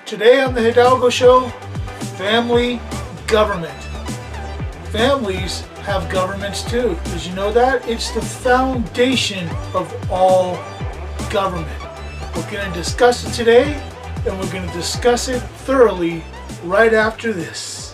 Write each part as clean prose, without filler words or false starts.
Today on the Hidalgo Show, family government. Families have governments too. Did you know that? It's the foundation of all government. We're going to discuss it today, and we're going to discuss it thoroughly right after this.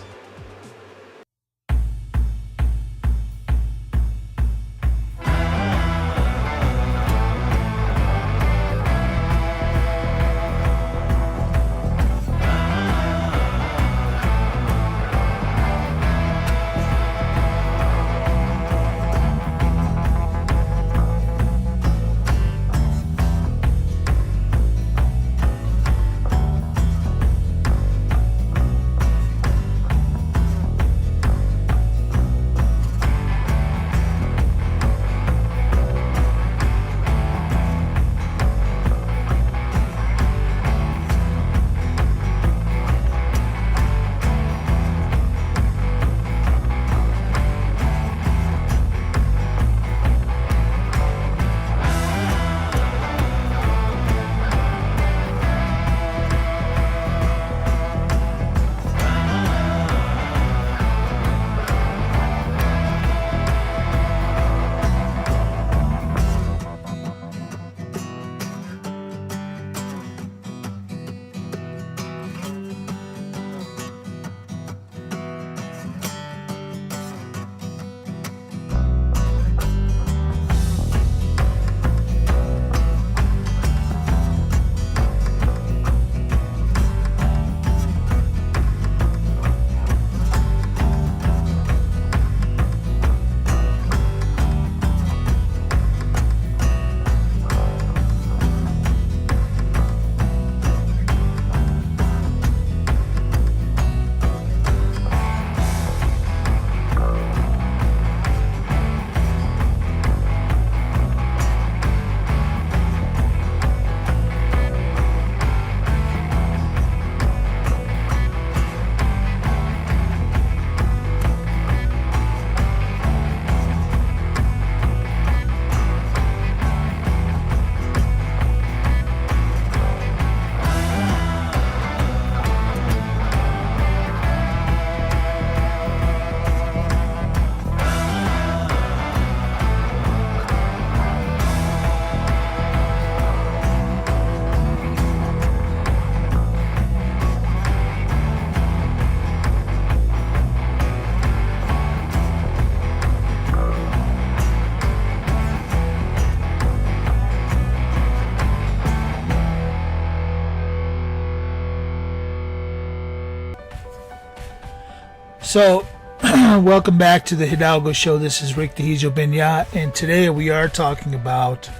So, welcome back to the Hidalgo Show. This is Rick Dehijo Benyat, and today we are talking about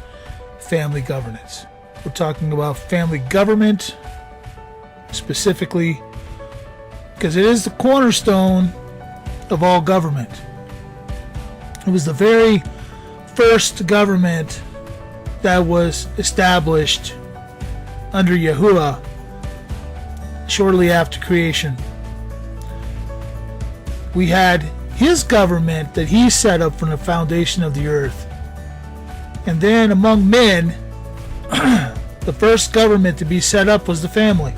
family governance. We're talking about family government specifically because it is the cornerstone of all government. It was the very first government that was established under Yahuwah shortly after creation. We had his government that he set up from the foundation of the earth. And then among men, the first government to be set up was the family.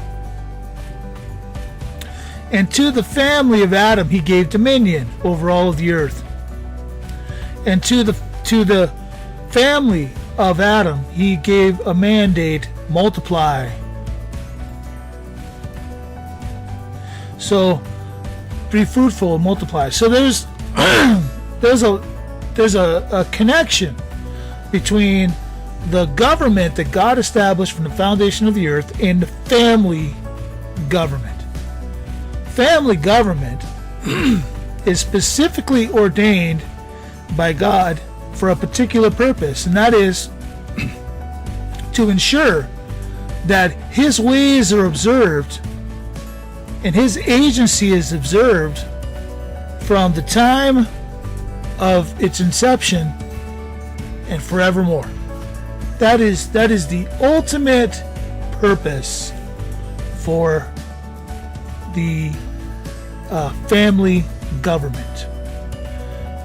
And to the family of Adam, he gave dominion over all of the earth. And to the family of Adam, he gave a mandate: multiply. So, be fruitful and multiply. So there's a connection between the government that God established from the foundation of the earth and the family government. Family government is specifically ordained by God for a particular purpose, and that is to ensure that his ways are observed and his agency is observed from the time of its inception and forevermore. That is the ultimate purpose for the family government.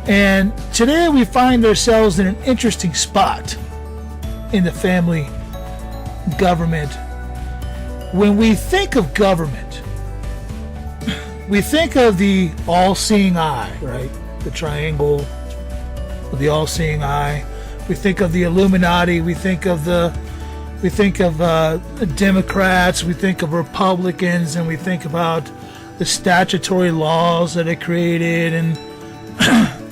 And today we find ourselves in an interesting spot in the family government when we think of government, we think of the all-seeing eye, right? The triangle of the all-seeing eye. We think of the Illuminati. We think of Democrats. We think of Republicans, and we think about the statutory laws that it created and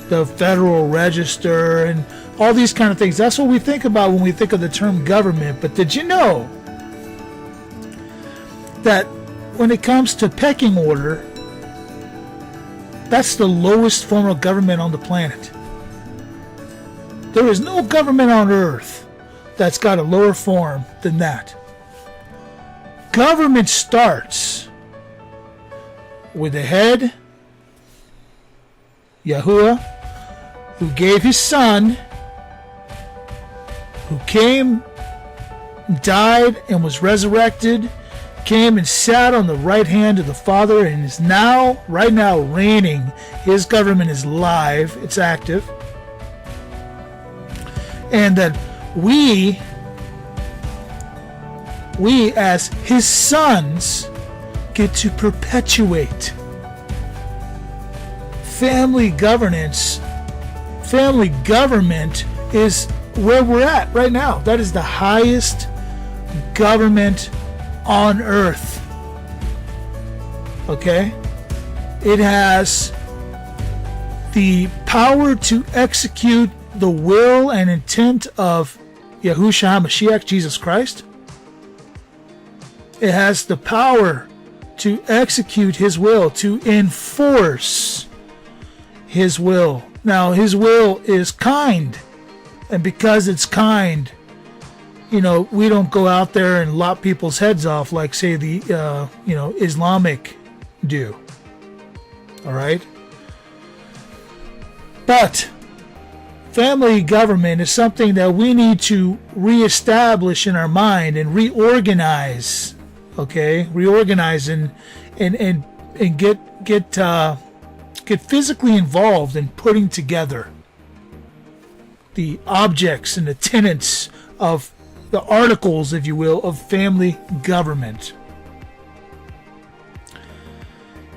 the Federal Register and all these kind of things. That's what we think about when we think of the term government. But did you know that when it comes to pecking order, that's the lowest form of government on the planet? There is no government on earth that's got a lower form than that. Government starts with the head, Yahuwah, who gave his son, who came, died, and was resurrected, came and sat on the right hand of the Father, and is right now reigning. His government is live, it's active. And that we as his sons get to perpetuate family governance. Family government is where we're at right now. That is the highest government on earth. Okay? It has the power to execute the will and intent of Yahushua HaMashiach, Jesus Christ. It has the power to execute his will, to enforce his will. Now, his will is kind, and because it's kind, we don't go out there and lop people's heads off like, say, the Islamic do. All right? But family government is something that we need to reestablish in our mind and reorganize. Okay, reorganize and get physically involved in putting together the objects and the tenets of the articles, if you will, of family government.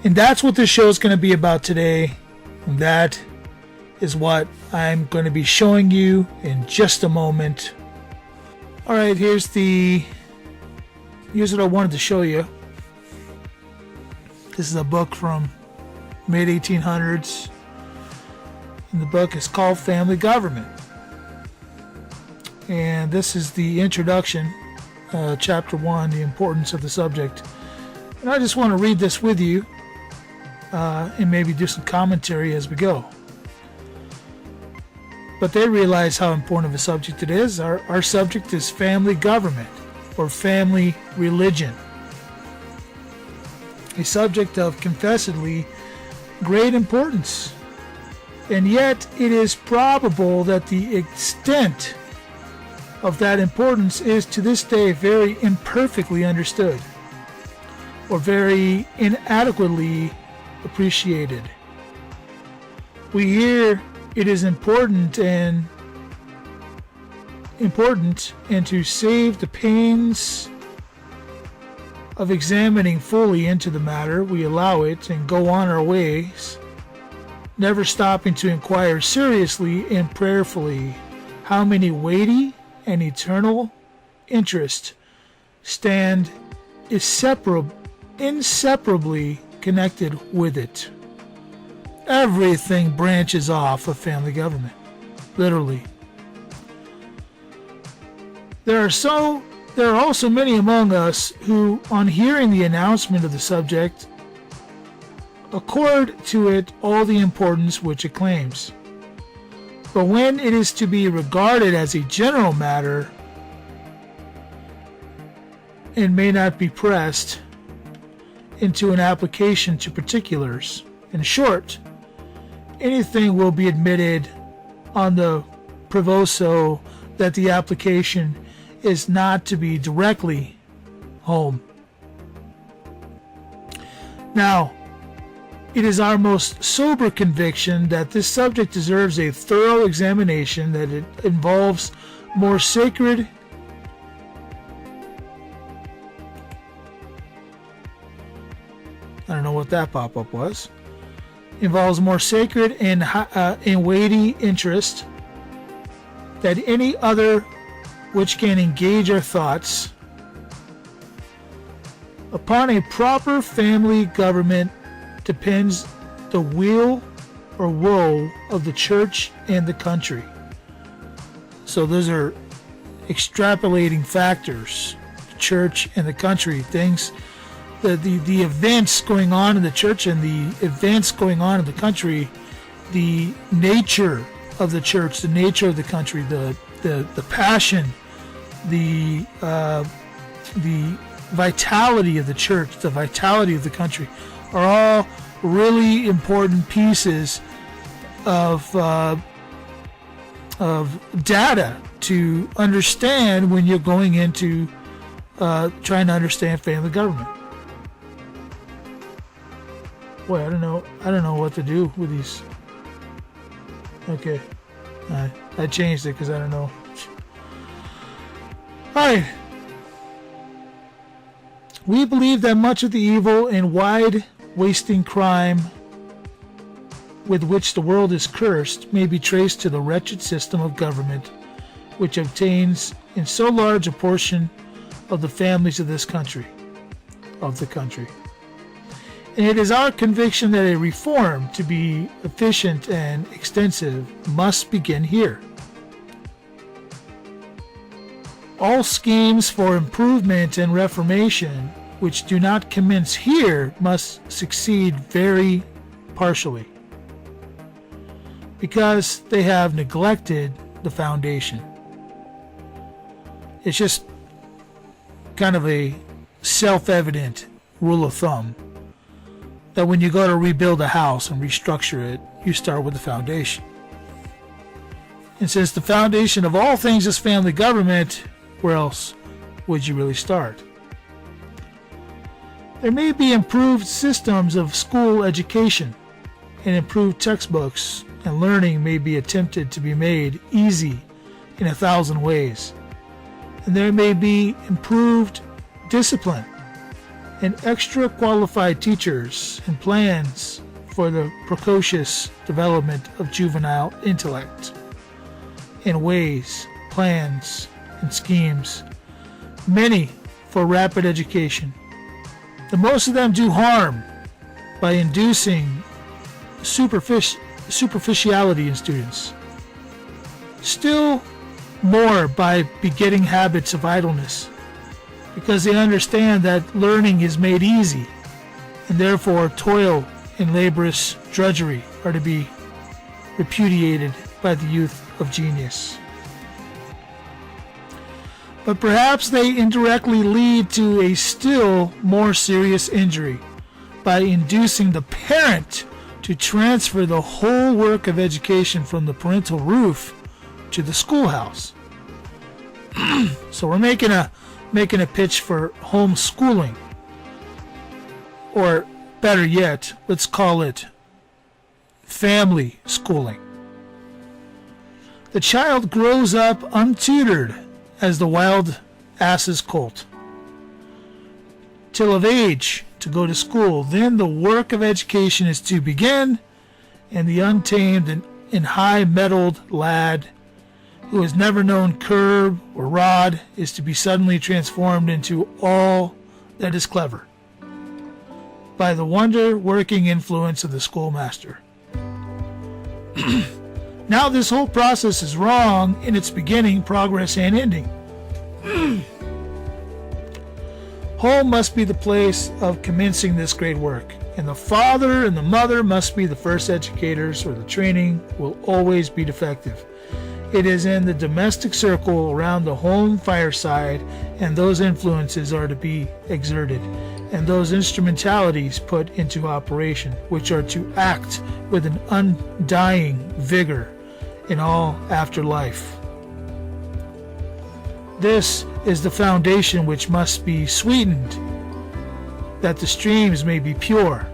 And that's what this show is going to be about today. And that is what I'm going to be showing you in just a moment. All right, here's what I wanted to show you. This is a book from mid-1800s. And the book is called Family Government. And this is the introduction, chapter 1, the importance of the subject. And I just want to read this with you and maybe do some commentary as we go. But they realize how important of a subject it is. Our subject is family government, or family religion. A subject of confessedly great importance. And yet it is probable that the extent of that importance is to this day very imperfectly understood, or very inadequately appreciated. We hear it is important and to save the pains of examining fully into the matter, we allow it and go on our ways, never stopping to inquire seriously and prayerfully how many weighty and eternal interests stand inseparably connected with it. Everything branches off of family government, literally. There are also many among us who, on hearing the announcement of the subject, accord to it all the importance which it claims. But when it is to be regarded as a general matter, and may not be pressed into an application to particulars, in short, anything will be admitted on the proviso that the application is not to be directly home. Now, it is our most sober conviction that this subject deserves a thorough examination, that it involves more sacred I don't know what that pop-up was. Involves more sacred and weighty interest than any other which can engage our thoughts. Upon a proper family government depends the weal or woe of the church and the country. So those are extrapolating factors. The church and the country, things, the events going on in the church and the events going on in the country, the nature of the church, the nature of the country, the passion, the vitality of the church, the vitality of the country, are all really important pieces of data to understand when you're going into trying to understand family government. Boy, I don't know what to do with these. Okay, I changed it because I don't know. All right. We believe that much of the evil and wide-wasting crime with which the world is cursed may be traced to the wretched system of government which obtains in so large a portion of the families of this country, And it is our conviction that a reform, to be efficient and extensive, must begin here. All schemes for improvement and reformation which do not commence here must succeed very partially, because they have neglected the foundation. It's just kind of a self-evident rule of thumb that when you go to rebuild a house and restructure it, you start with the foundation. And since the foundation of all things is family government, where else would you really start? There may be improved systems of school education and improved textbooks, and learning may be attempted to be made easy in 1,000 ways. And there may be improved discipline and extra qualified teachers and plans for the precocious development of juvenile intellect, and ways, plans, and schemes, many for rapid education. And most of them do harm by inducing superficiality in students. Still more by begetting habits of idleness, because they understand that learning is made easy, and therefore toil and laborious drudgery are to be repudiated by the youth of genius. But perhaps they indirectly lead to a still more serious injury by inducing the parent to transfer the whole work of education from the parental roof to the schoolhouse. So we're making a pitch for homeschooling, or better yet, let's call it family schooling. The child grows up untutored as the wild ass's colt, till of age to go to school. Then the work of education is to begin, and the untamed and high-mettled lad who has never known curb or rod is to be suddenly transformed into all that is clever by the wonder-working influence of the schoolmaster. Now this whole process is wrong in its beginning, progress, and ending. Home must be the place of commencing this great work, and the father and the mother must be the first educators, or the training will always be defective. It is in the domestic circle around the home fireside, and those influences are to be exerted, and those instrumentalities put into operation, which are to act with an undying vigor in all afterlife. This is the foundation which must be sweetened, that the streams may be pure.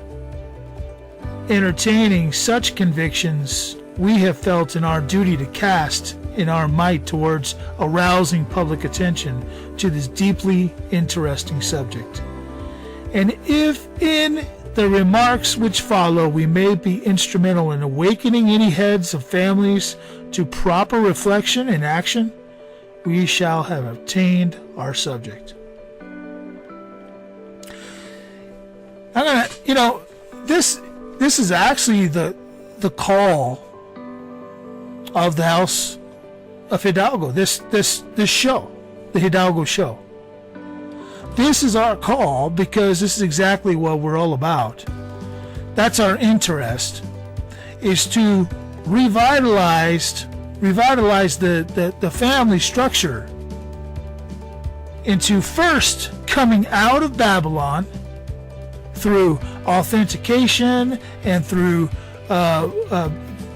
Entertaining such convictions, we have felt in our duty to cast in our might towards arousing public attention to this deeply interesting subject. And if in the remarks which follow we may be instrumental in awakening any heads of families to proper reflection and action, we shall have obtained our subject. I'm gonna, this is actually the call of the House of Hidalgo. This show, the Hidalgo show. This is our call because this is exactly what we're all about. That's our interest, is to revitalize the family structure into first coming out of Babylon through authentication and through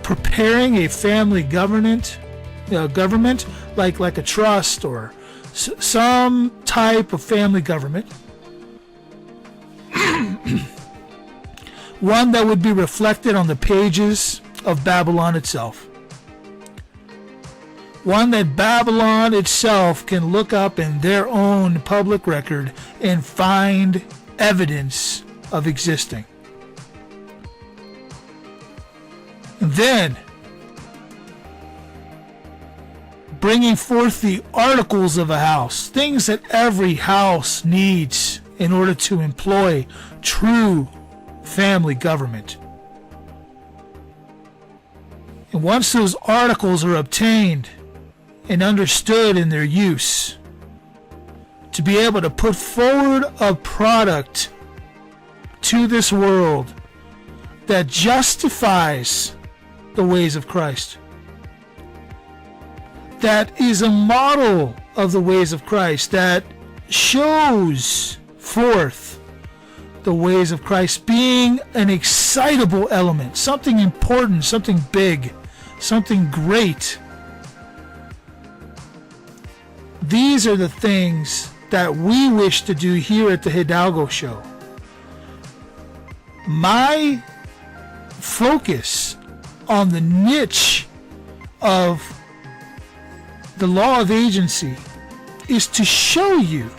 preparing a family government like a trust or some type of family government, one that would be reflected on the pages of Babylon itself, one that Babylon itself can look up in their own public record and find evidence of existing. And then bringing forth the articles of a house, things that every house needs in order to employ true family government. And once those articles are obtained and understood in their use, to be able to put forward a product to this world that justifies the ways of Christ, that is a model of the ways of Christ, that shows forth the ways of Christ being an excitable element, something important, something big, something great. These are the things that we wish to do here at the Hidalgo Show. My focus on the niche of the law of agency is to show you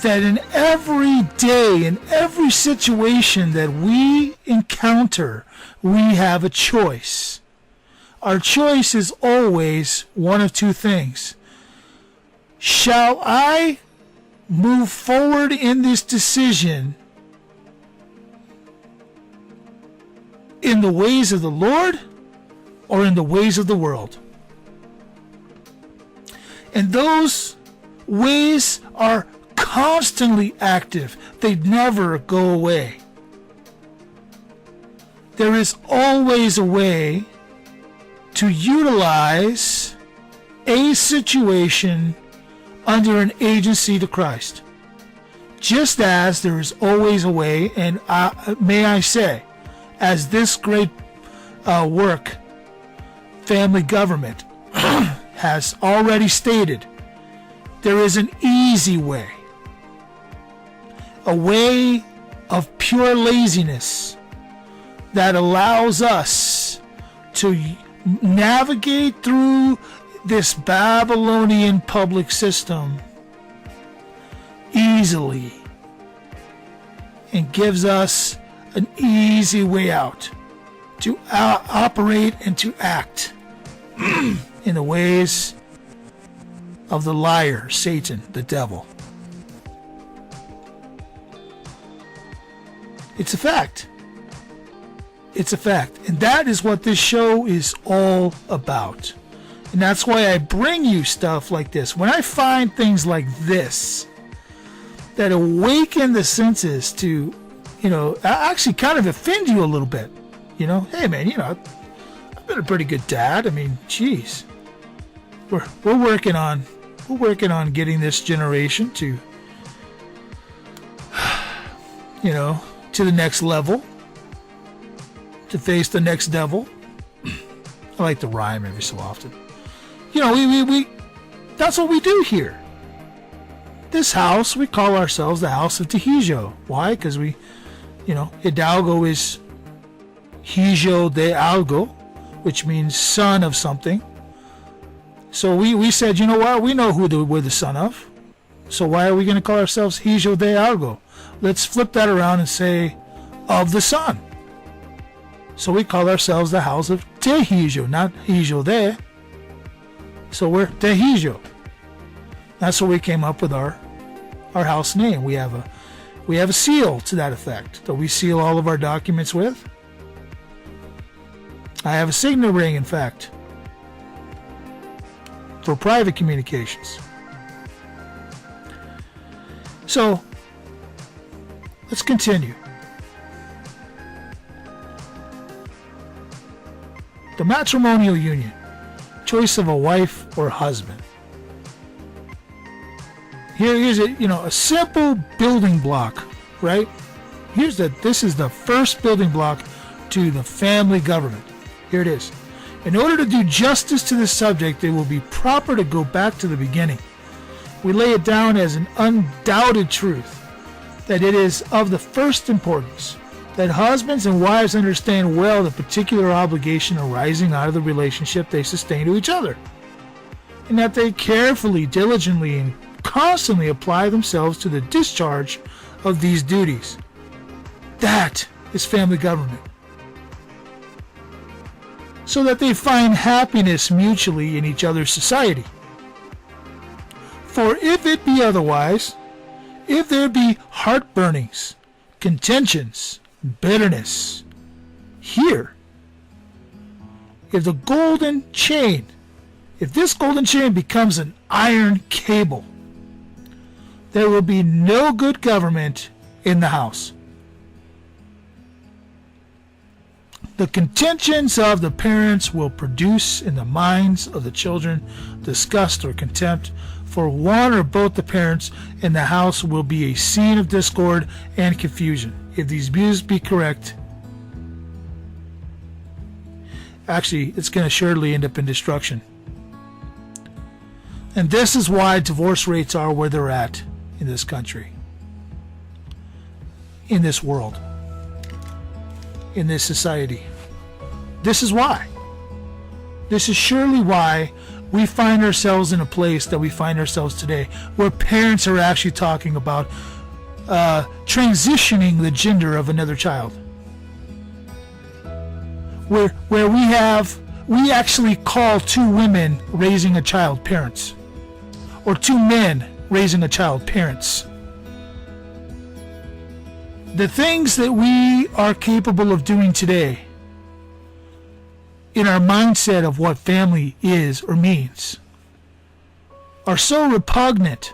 that in every day, in every situation that we encounter, we have a choice. Our choice is always one of two things. Shall I move forward in this decision in the ways of the Lord or in the ways of the world? And those ways are constantly active. They never go away. There is always a way to utilize a situation under an agency to Christ. Just as there is always a way, and may I say, as this great work, family government, has already stated, there is an easy way, a way of pure laziness that allows us to navigate through this Babylonian public system easily and gives us an easy way out to operate and to act in the ways of the liar, Satan, the devil. It's a fact. It's a fact. And that is what this show is all about. And that's why I bring you stuff like this. When I find things like this that awaken the senses to, actually kind of offend you a little bit. Hey man, I've been a pretty good dad. I mean, geez. We're working on getting this generation to to the next level, to face the next devil. I like to rhyme every so often. We that's what we do here. This house, we call ourselves the House of Hidalgo. Why? Because Hidalgo is Hijo de algo, which means son of something. So we said, you know what? We know who we're the son of. So why are we going to call ourselves Hijo de algo? let's flip that around and say of the Son. So we call ourselves the house of Tehijo, not Hijo de. So we're Tehijo. That's where we came up with our house name. We have a seal to that effect that we seal all of our documents with. I have a signet ring, in fact, for private communications. So let's continue. The matrimonial union, choice of a wife or husband. Here's a simple building block, right? This is the first building block to the family government. Here it is. In order to do justice to this subject, it will be proper to go back to the beginning. We lay it down as an undoubted truth that it is of the first importance that husbands and wives understand well the particular obligation arising out of the relationship they sustain to each other, and that they carefully, diligently, and constantly apply themselves to the discharge of these duties. That is family government. So that they find happiness mutually in each other's society. For if it be otherwise, if there be heartburnings, contentions, bitterness, here, if this golden chain becomes an iron cable, there will be no good government in the house. The contentions of the parents will produce in the minds of the children disgust or contempt for one or both the parents, and the house will be a scene of discord and confusion. If these views be correct, actually, it's going to surely end up in destruction. And this is why divorce rates are where they're at in this country, in this world, in this society. This is why. This is surely why we find ourselves in a place that we find ourselves today, where parents are actually talking about transitioning the gender of another child. Where we actually call two women raising a child parents, or two men raising a child parents. The things that we are capable of doing today in our mindset of what family is or means are so repugnant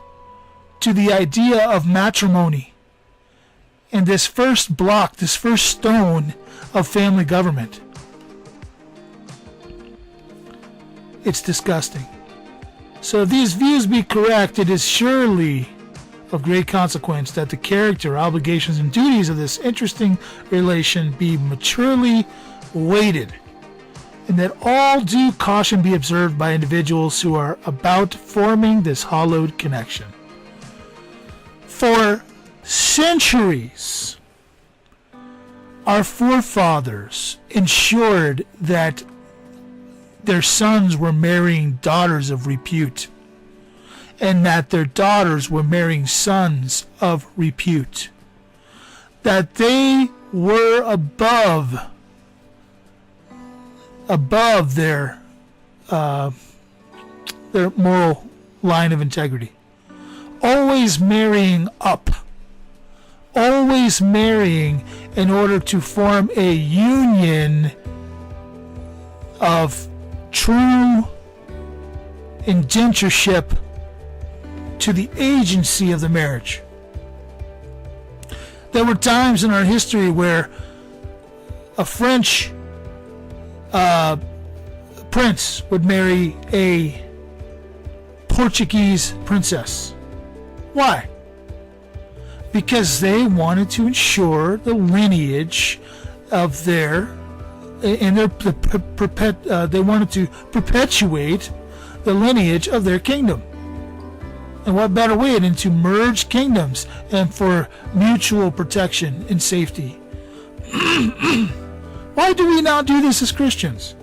to the idea of matrimony and this first block, this first stone of family government. It's disgusting. So if these views be correct, it is surely of great consequence that the character, obligations, and duties of this interesting relation be maturely weighted, and that all due caution be observed by individuals who are about forming this hallowed connection. For centuries, our forefathers ensured that their sons were marrying daughters of repute, and that their daughters were marrying sons of repute, that they were above their moral line of integrity, always marrying up, always marrying in order to form a union of true indentureship to the agency of the marriage. There were times in our history where a French prince would marry a Portuguese princess. Why? Because they wanted to ensure the lineage of their, and they wanted to perpetuate the lineage of their kingdom. And what better way than to merge kingdoms and for mutual protection and safety? Why do we not do this as Christians?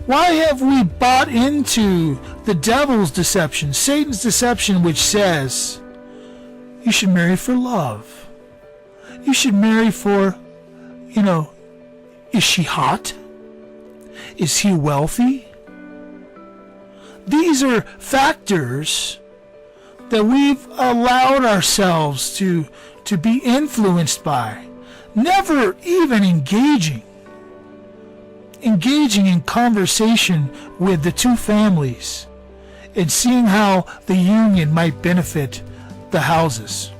Why have we bought into the devil's deception, Satan's deception, which says You should marry for love. You should marry for, is she hot? Is he wealthy? These are factors that we've allowed ourselves to be influenced by, never even engaging in conversation with the two families and seeing how the union might benefit the houses.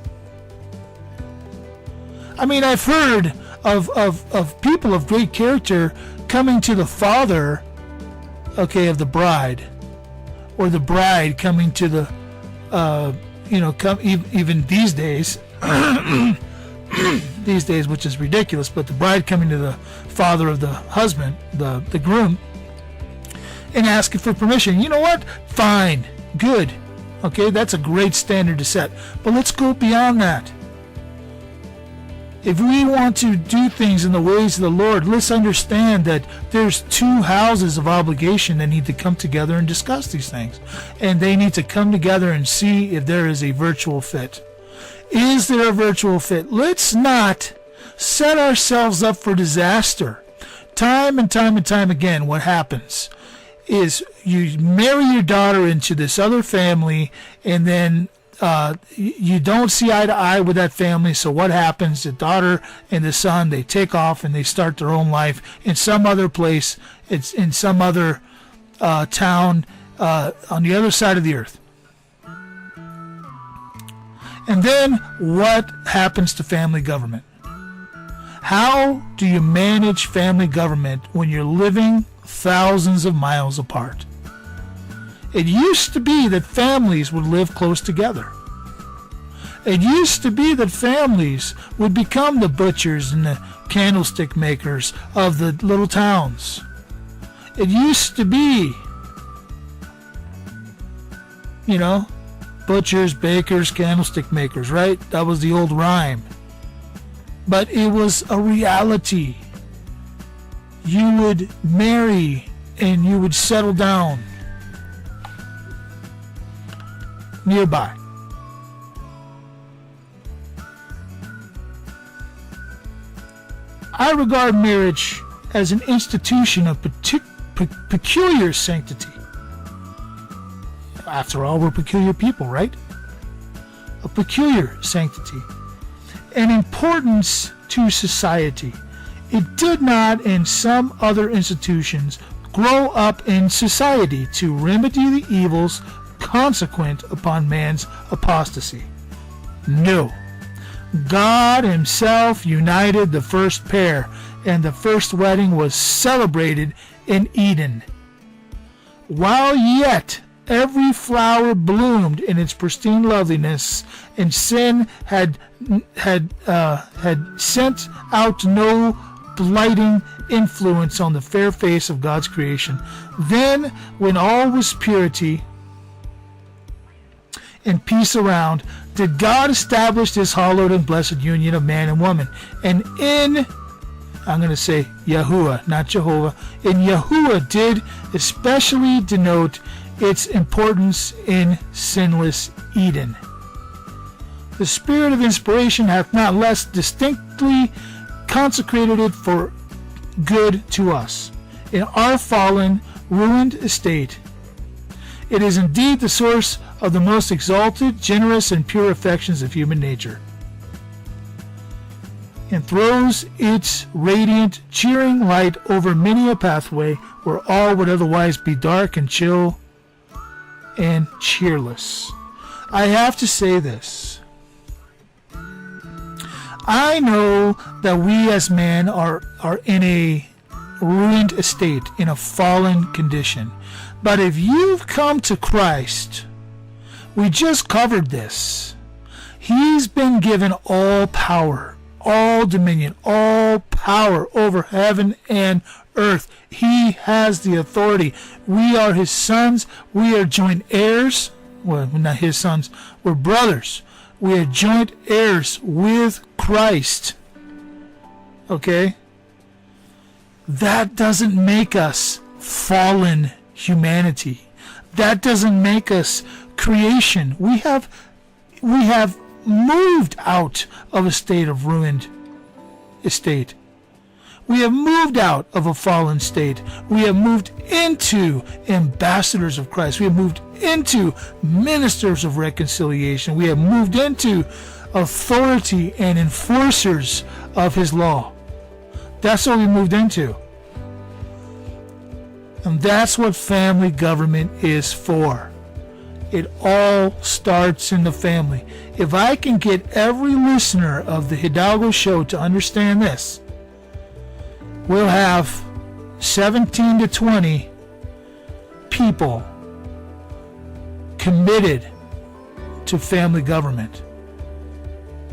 I mean, I've heard of people of great character coming to the father, of the bride, or the bride coming to the, even these days, which is ridiculous, but the bride coming to the father of the husband, the groom, and asking for permission. You know what? Fine. Good. Okay, that's a great standard to set. But let's go beyond that. If we want to do things in the ways of the Lord, let's understand that there's two houses of obligation that need to come together and discuss these things. And they need to come together and see if there is a virtual fit. Is there a virtual fit? Let's not set ourselves up for disaster. Time and time and time again, what happens is you marry your daughter into this other family, and then you don't see eye to eye with that family. So what happens? The daughter and the son, they take off and they start their own life in some other place. It's in some other town on the other side of the earth. And then what happens to family government? How do you manage family government when you're living thousands of miles apart? It used to be that families would live close together. It used to be that families would become the butchers and the candlestick makers of the little towns. It used to be, butchers, bakers, candlestick makers, right? That was the old rhyme. But it was a reality. You would marry and you would settle down nearby. I regard marriage as an institution of peculiar sanctity. After all, we're peculiar people, right? A peculiar sanctity. An importance to society. It did not, in some other institutions, grow up in society to remedy the evils consequent upon man's apostasy. No. God himself united the first pair, and the first wedding was celebrated in Eden. While yet every flower bloomed in its pristine loveliness, and sin had sent out no blighting influence on the fair face of God's creation. Then, when all was purity and peace around, did God establish this hallowed and blessed union of man and woman. And in, I'm going to say Yahuwah, not Jehovah, in Yahuwah did especially denote its importance in sinless Eden. The spirit of inspiration hath not less distinctly consecrated it for good to us in our fallen, ruined estate. It is indeed the source of the most exalted, generous, and pure affections of human nature, and throws its radiant, cheering light over many a pathway where all would otherwise be dark and chill and cheerless. I have to say this. I know that we as men are in a ruined estate, in a fallen condition. But if you've come to Christ, we just covered this. He's been given all power, all dominion, all power over heaven and earth. He has the authority. We are his sons. We are joint heirs. Well, we're not his sons. We're brothers. We are joint heirs with Christ. Okay? That doesn't make us fallen humanity. That doesn't make us creation. We have moved out of a state of ruined estate. We have moved out of a fallen state. We have moved into ambassadors of Christ. We have moved into ministers of reconciliation. We have moved into authority and enforcers of his law. That's what we moved into. And that's what family government is for. It all starts in the family. If I can get every listener of the Hidalgo show to understand this, we'll have 17 to 20 people committed to family government.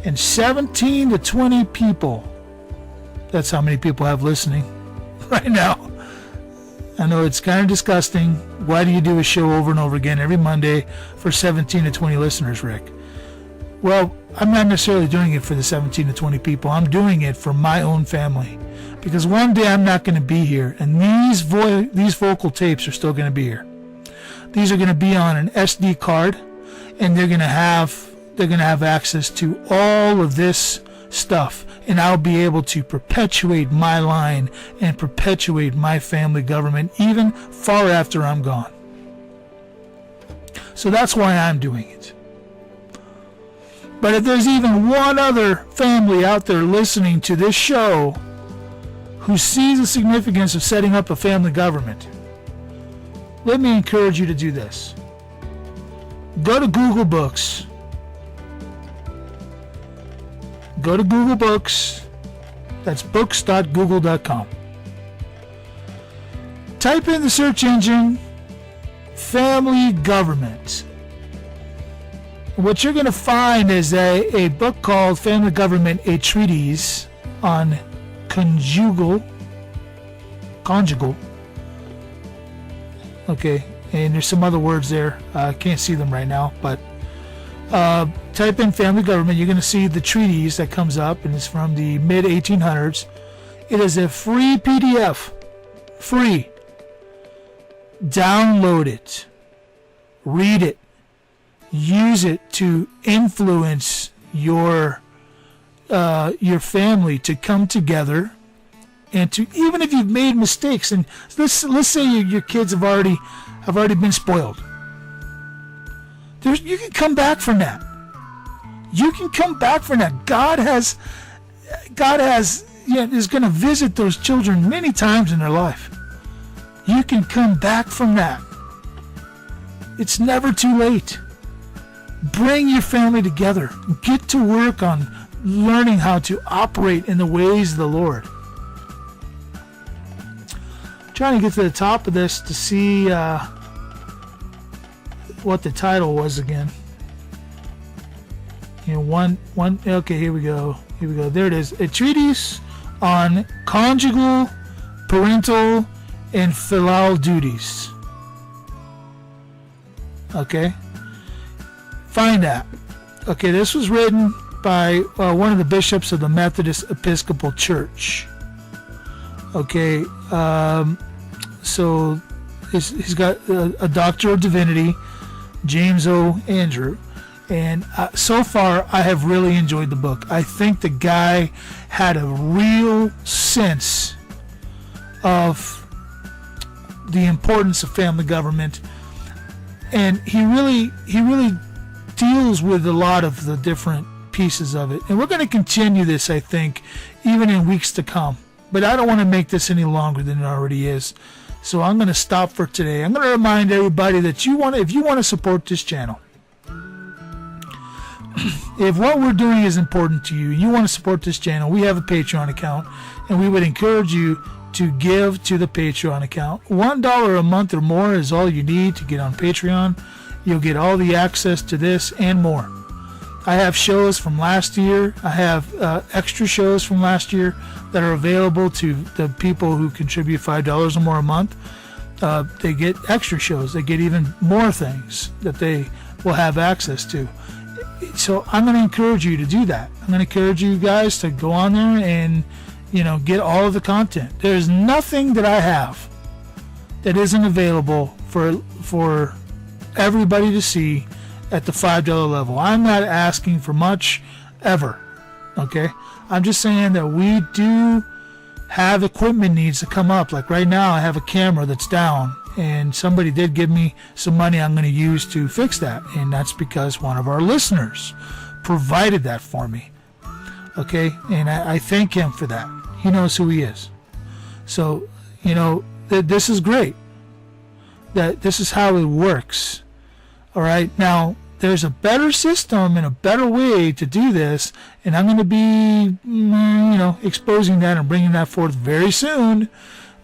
And 17 to 20 people, that's how many people I have listening right now. I know it's kind of disgusting. Why do you do a show over and over again every Monday for 17 to 20 listeners, Rick? Well, I'm not necessarily doing it for the 17 to 20 people. I'm doing it for my own family. Because one day I'm not going to be here, and these vocal tapes are still going to be here. These are going to be on an SD card, and they're going to have access to all of this stuff, and I'll be able to perpetuate my line and perpetuate my family government even far after I'm gone. So that's why I'm doing it. But if there's even one other family out there listening to this show who sees the significance of setting up a family government, let me encourage you to do this. Go to Google Books. Go to Google Books. That's books.google.com. Type in the search engine, family government. What you're going to find is a book called Family Government, a Treatise on Conjugal. Okay, and there's some other words there. I can't see them right now, but type in family government. You're going to see the treatise that comes up, and it's from the mid-1800s. It is a free PDF. Free. Download it. Read it. Use it to influence your family to come together, and to, even if you've made mistakes, and let's say your kids have already been spoiled. You can come back from that. You can come back from that. God is going to visit those children many times in their life. You can come back from that. It's never too late. Bring your family together. Get to work on learning how to operate in the ways of the Lord. I'm trying to get to the top of this to see what the title was again. Okay, here we go. There it is. A treatise on conjugal, parental, and filial duties. Okay. Find that. Okay, this was written by one of the bishops of the Methodist Episcopal Church. Okay, so he's got a Doctor of Divinity, James O. Andrew, and so far I have really enjoyed the book. I think the guy had a real sense of the importance of family government, and he really deals with a lot of the different pieces of it. And we're going to continue this, I think, even in weeks to come. But I don't want to make this any longer than it already is. So I'm going to stop for today. I'm going to remind everybody that if you want to support this channel, if what we're doing is important to you, you want to support this channel, we have a Patreon account, and we would encourage you to give to the Patreon account. $1 a month or more is all you need to get on Patreon. You'll get all the access to this and more. I have shows from last year. I have extra shows from last year that are available to the people who contribute $5 or more a month. They get extra shows. They get even more things that they will have access to. So I'm going to encourage you to do that. I'm going to encourage you guys to go on there and get all of the content. There's nothing that I have that isn't available for everybody to see at the $5 level. I'm not asking for much ever. Okay? I'm just saying that we do have equipment needs to come up. Like right now I have a camera that's down, and somebody did give me some money I'm going to use to fix that, and that's because one of our listeners provided that for me. Okay? And I thank him for that. He knows who he is. So, this is great. That this is how it works. All right? Now, there's a better system and a better way to do this, and I'm going to be, exposing that and bringing that forth very soon,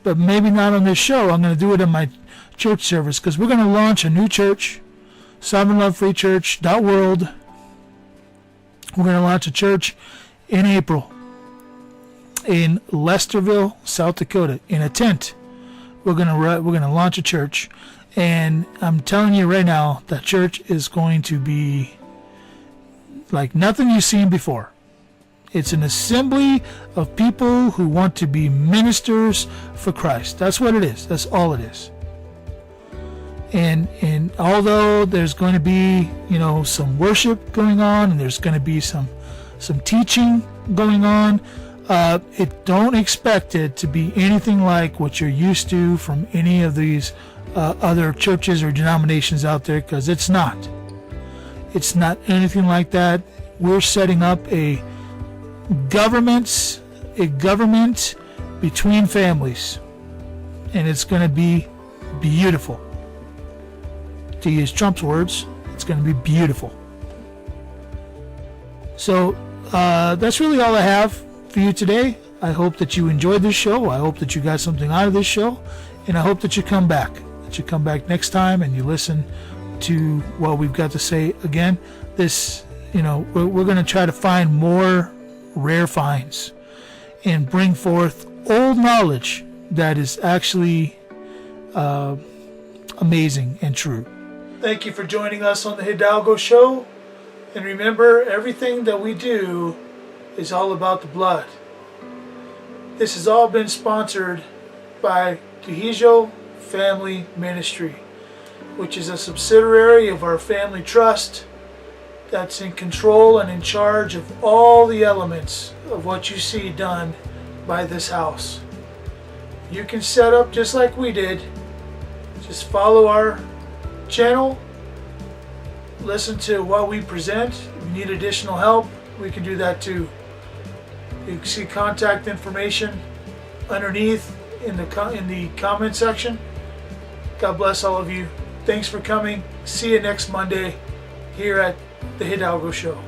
but maybe not on this show. I'm going to do it in my church service, because we're going to launch a new church, sovereignlovefreechurch.world. We're going to launch a church in April in Lesterville, South Dakota, in a tent. We're going to launch a church. And I'm telling you right now, that church is going to be like nothing you've seen before. It's an assembly of people who want to be ministers for Christ. That's what it is. That's all it is. And although there's going to be, some worship going on, and there's going to be some teaching going on, don't expect it to be anything like what you're used to from any of these other churches or denominations out there, because it's not. It's not anything like that. We're setting up a government between families, and it's going to be beautiful. To use Trump's words, it's going to be beautiful. So that's really all I have for you today. I hope that you enjoyed this show. I hope that you got something out of this show, and I hope that you come back. That you come back next time and you listen to what we've got to say again. This, we're going to try to find more rare finds and bring forth old knowledge that is actually amazing and true. Thank you for joining us on the Hidalgo Show. And remember, everything that we do is all about the blood. This has all been sponsored by Hidalgo Family Ministry, which is a subsidiary of our family trust that's in control and in charge of all the elements of what you see done by this house. You can set up just like we did. Just follow our channel, listen to what we present. If you need additional help, we can do that too. You can see contact information underneath in the comment section. God bless all of you. Thanks for coming. See you next Monday here at the Hidalgo Show.